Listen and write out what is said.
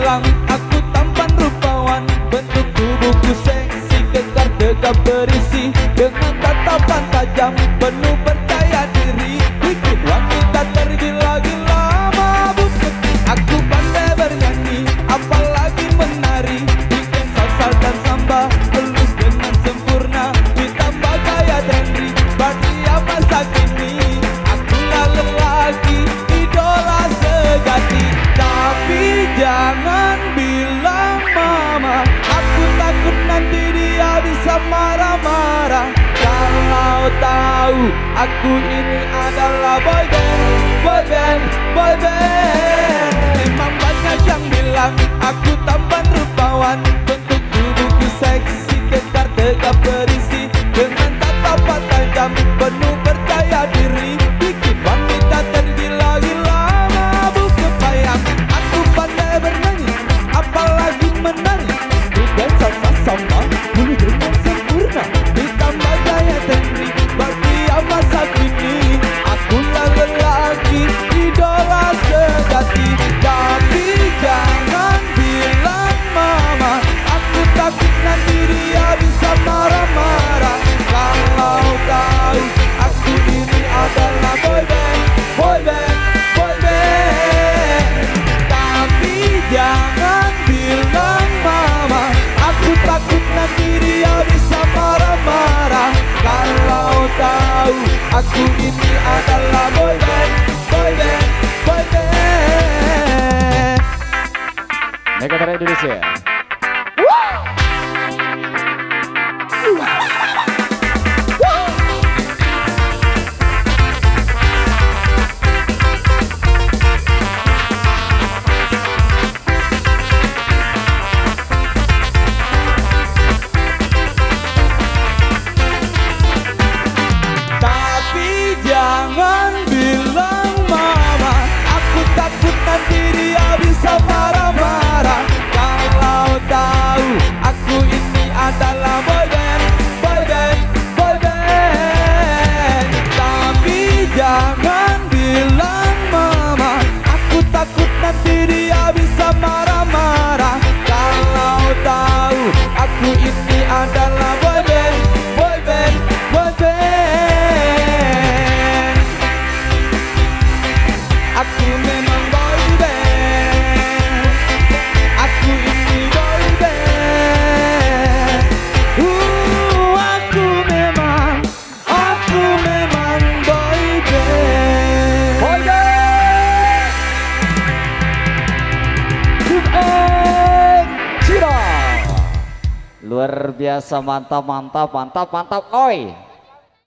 bilang aku tampan rupawan, bentuk tubuhku seksi, kekar tegap berisi, dengan tatapan tajam penuh percaya diri, bikin wanita tergila-gila mabuk. Aku pandai bernyanyi, apalagi menari, bikin salsa dan samba halus dengan sempurna, ditambah gaya trendy pada masa kini. Akulah lelaki idola sejati, tapi jangan bilang mama, aku takut nanti dia bisa marah-marah kalau tahu aku ini adalah boy band, boy band, boy band. Memang banyak yang bilang aku tampan rupawan, bentuk tubuhku seksi, kekar tegap berisi, dengan tatapan tajam penuh percaya diri, bikin wanita tergila-gila mabuk kepayang. Aku pandai bernyanyi, apalagi menari, dengan salsa samba dulu dengan sempurna, ditambah gaya trendy bagi masa kini. Akulah lelaki idola sejati, tapi jangan bilang mama, aku takut nanti dia bisa marah-marah kalau tahu aku ini adalah boy band, boy band, boy band. Tapi jangan bilang mama, aku takut nanti dia bisa marah-marah kalau tahu aku ini adalah boy band, boy band, boy band. Negara Indonesia. Tapi jangan bilang mama, aku takut nanti dia bisa marah-marah kalau tahu aku ini adalah boy band, boy band, boy band. Tapi jangan bilang mama, aku takut nanti dia bisa marah-marah kalau tahu aku ini adalah boy band, boy band, boy band. Aku memang boy band, aku ini boy band. Aku memang boy band. Boy band. Cira. Luar biasa, mantap, mantap, mantap, mantap. Oi.